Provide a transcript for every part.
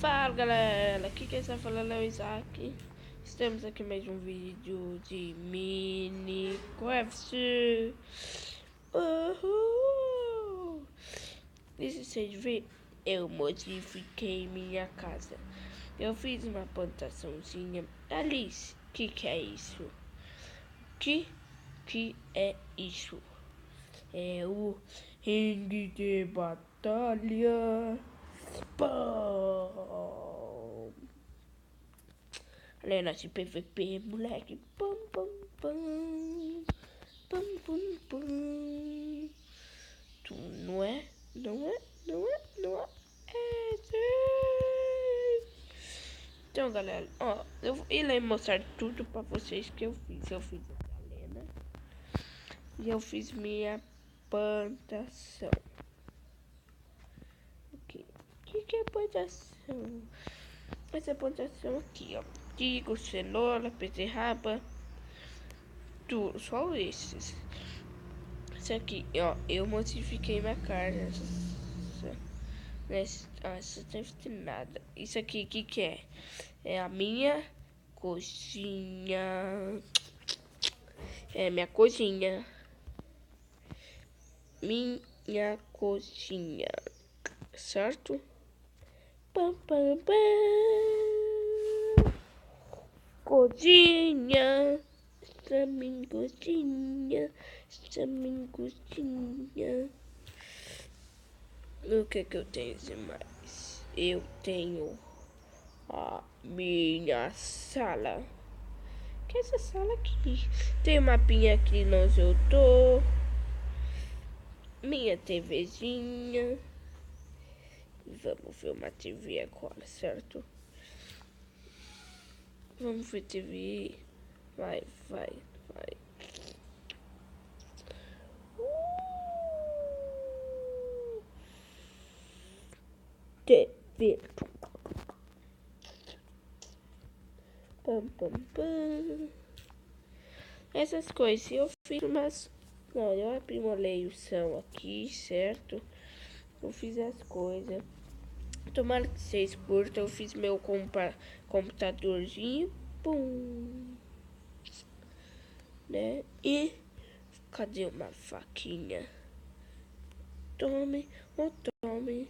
Fala galera, aqui quem está falando é o Isaac. Estamos aqui em mais um vídeo de Minecraft. Uhul! Nesse vocês verem, eu modifiquei minha casa. Eu fiz uma plantaçãozinha. Alice, que é isso? Que é isso? É o ringue de batalha. Pum. Olha nosso PVP, moleque. Pum, pum, pum. Pum, pum, pum. Tu não é? Não é? Não é? Não é? É, sim. Então, galera, ó, eu vou ir lá e mostrar tudo pra vocês que eu fiz. Eu fiz a galera e eu fiz minha plantação. O que é plantação? Essa plantação aqui, ó. Trigo, cenoura, beterraba, tudo, só esses. Isso aqui, ó, eu modifiquei minha casa. Essa não tem nada. Isso aqui, que é? É a minha cozinha. É minha cozinha. Minha cozinha. Certo? Pam, pam, pam. Cozinha. Essa minha cozinha. Essa minha cozinha. O que eu tenho mais? Eu tenho a minha sala. Que é essa sala aqui? Tem uma mapinha aqui onde eu tô. Minha TVzinha. Vamos ver uma TV agora, certo? Vamos ver TV. Vai. TV. Pam, pam, pam. Essas coisas, eu fiz umas... Não, eu aprimorei o som aqui, certo? Eu fiz as coisas. Tomara que vocês curtam. Eu fiz meu computadorzinho. Pum. Né? E... Cadê uma faquinha? Tome, tome.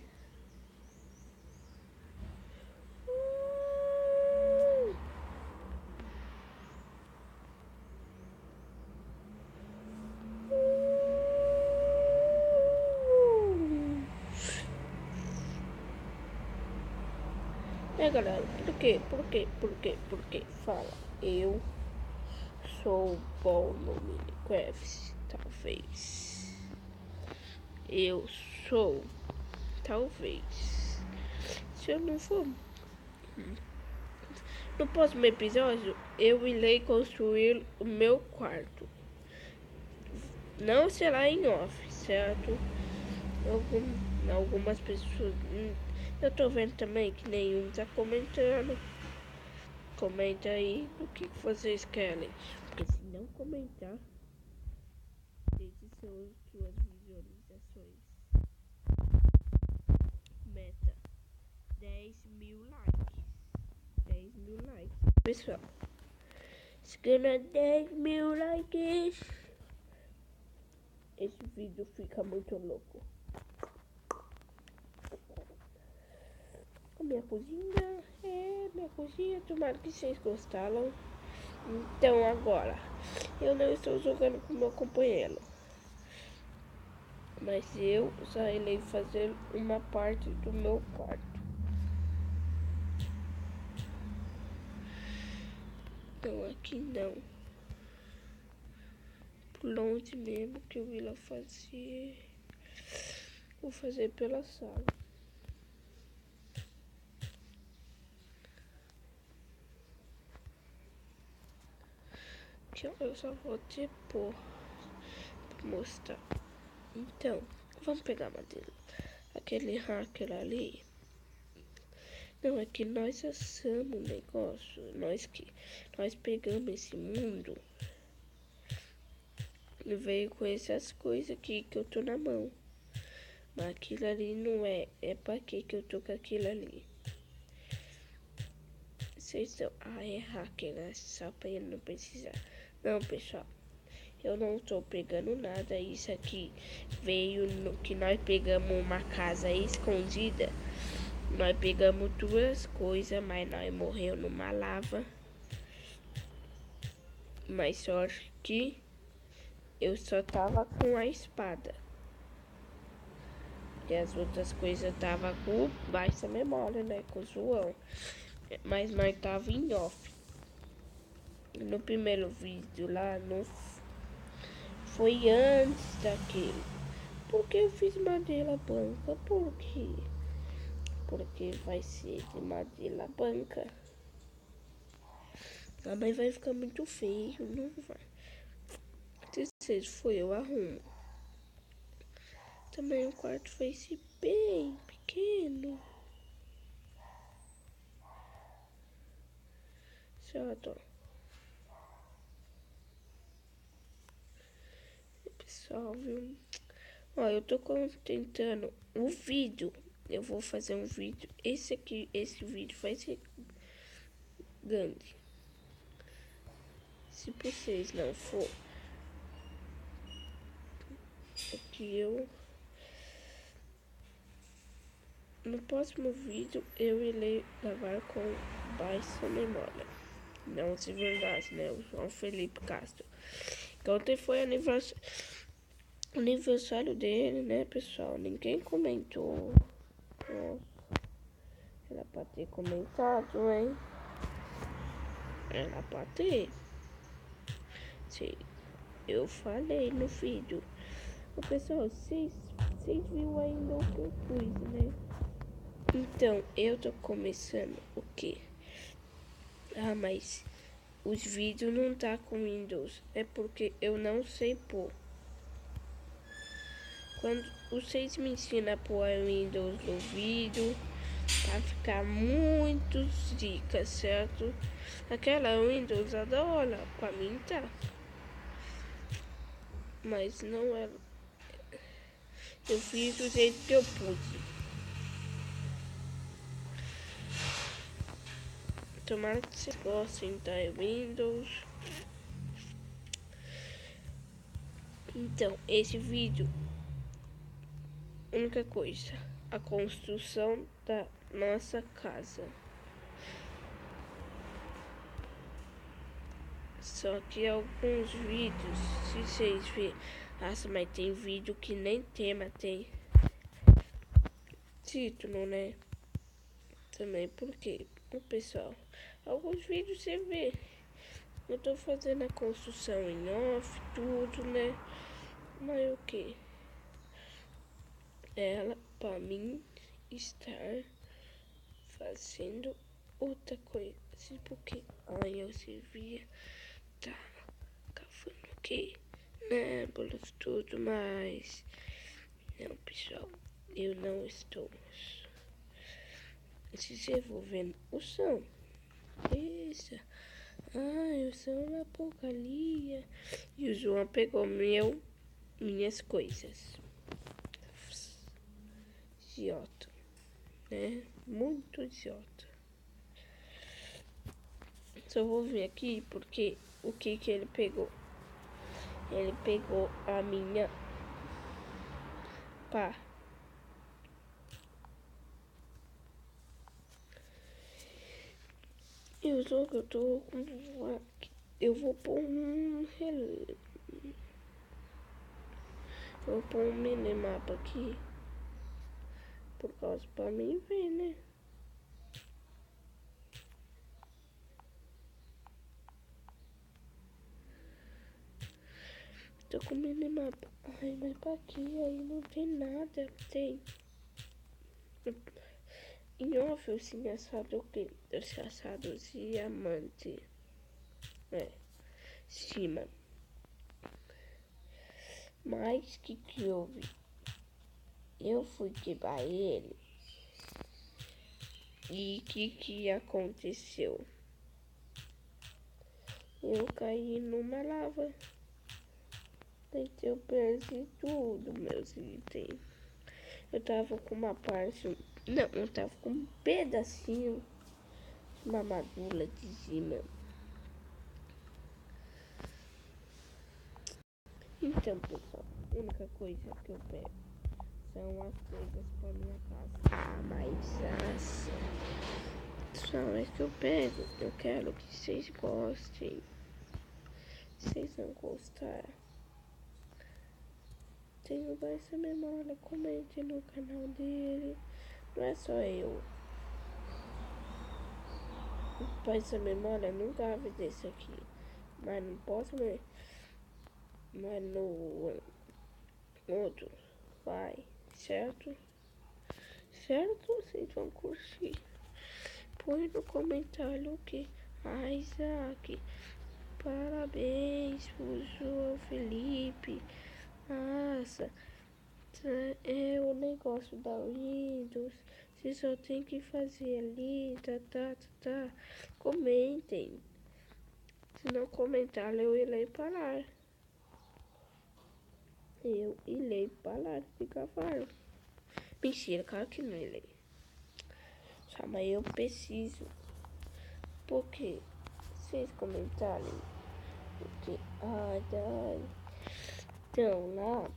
Galera, por que? Fala, eu sou bom no Minecraft, talvez. Eu sou, talvez. Se eu não for, no próximo episódio, eu irei construir o meu quarto. Não será em off, certo? Algumas pessoas... Eu tô vendo também que nenhum tá comentando. Comenta aí o que vocês querem. Porque se não comentar, deixe suas visualizações. Meta 10.000 likes. 10.000 likes. Pessoal, se ganhar 10.000 likes, esse vídeo fica muito louco. Minha cozinha, tomara que vocês gostaram. Então agora, eu não estou jogando com meu companheiro, mas eu só irei fazer uma parte do meu quarto. Então aqui não. Por onde mesmo que eu ia fazer. Vou fazer pela sala. Que eu só vou depor pra mostrar. Então, vamos pegar a madeira. Aquele hacker ali. Não, é que nós assamos o negócio. Nós pegamos esse mundo e veio com essas coisas aqui que eu tô na mão. Mas aquilo ali não é. É pra que eu tô com aquilo ali? vocês estão a errar aqui, né? Só pra ele não precisar. Não, pessoal. Eu não tô pegando nada. Isso aqui veio no que nós pegamos uma casa escondida. Nós pegamos duas coisas, mas nós morreu numa lava. Mas sorte que eu só tava com a espada. E as outras coisas tava com baixa memória, né? Com o João. Mas nós tava em off. No primeiro vídeo lá, não foi antes daquele. Porque eu fiz madeira branca? Por quê? Porque vai ser de madeira branca. Ah, mas vai ficar muito feio, não vai. Se vocês for, eu arrumo. Também o quarto vai ser bem pequeno. Certo? Pessoal, viu? Ó, eu tô tentando o vídeo. Eu vou fazer um vídeo. Esse vídeo vai ser grande. Se vocês não for, aqui eu no próximo vídeo eu irei gravar com baixa memória. Não, se verdade, né? O João Felipe Castro. Então ontem foi aniversário dele, né, pessoal? Ninguém comentou. Ó, era pra ter comentado, hein? Era pra ter. Sim, eu falei no vídeo. Ô, pessoal, vocês viram ainda o que eu pus, né? Então, eu tô começando o quê? Ah, mas os vídeos não tá com Windows. É porque eu não sei pôr. Quando vocês me ensinam a pôr Windows no vídeo, vai ficar muitas dicas, certo? Aquela Windows adora, pra mim tá. Mas não é. Eu fiz do jeito que eu pude. Tomara que vocês gostem da Windows. Então, esse vídeo, única coisa, a construção da nossa casa. Só que alguns vídeos, se vocês verem, nossa, mas tem vídeo que nem tema tem título, né? Também porque, pessoal, alguns vídeos você vê, eu tô fazendo a construção em off, tudo, né? Mas o que? Ela, pra mim, estar fazendo outra coisa. Assim, porque aí eu servia, tá cavando o quê? Nébulas, tudo mais. Não, pessoal, eu não estou se desenvolvendo o som. Isso. Ah, o som na porcaria. E o João pegou minhas coisas. Idiota, né? Muito idiota. Só vou vir aqui porque o que ele pegou? Ele pegou a minha pá. E o jogo eu tô com. Eu vou pôr um. Eu vou pôr um minimapa aqui. Por causa pra mim ver, né? Tô com minimapa. Ai, mas pra aqui aí não tem nada. Tem. Em off eu tinha assado o quê? Eu tinha assado diamante. Cima. Mas que houve? Eu fui quebrar ele. E que aconteceu? Eu caí numa lava. Eu perdi tudo, meus itens. Eu tava com uma parte. Não, eu tava com um pedacinho mamadula de cima. Então, pessoal, a única coisa que eu pego são as coisas para minha casa. Mas são as que eu pego. Eu quero que vocês gostem. Se vocês não gostar, tem o Baixa Memória, comente no canal dele. Não é só eu. O Baixa Memória nunca vai ver isso aqui. Mas não posso ver. Mas no outro vai, certo? Certo? Vocês vão curtir. Põe no comentário que Isaac, parabéns pro João Felipe. Nossa, é o negócio da Windows. Você só tem que fazer ali, tá. Comentem. Se não comentar, eu irei parar. Eu irei parar de gravar. Mentira, claro que não irei. Só, mas eu preciso. Porque vocês comentarem. Porque, então lá.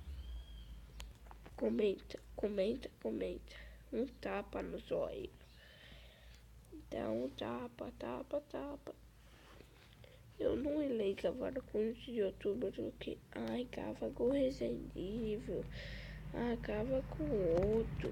Comenta. Um tapa no zóio. Dá um tapa. Eu não irei gravar com os youtubers porque grava com o Resident Evil, grava com outro.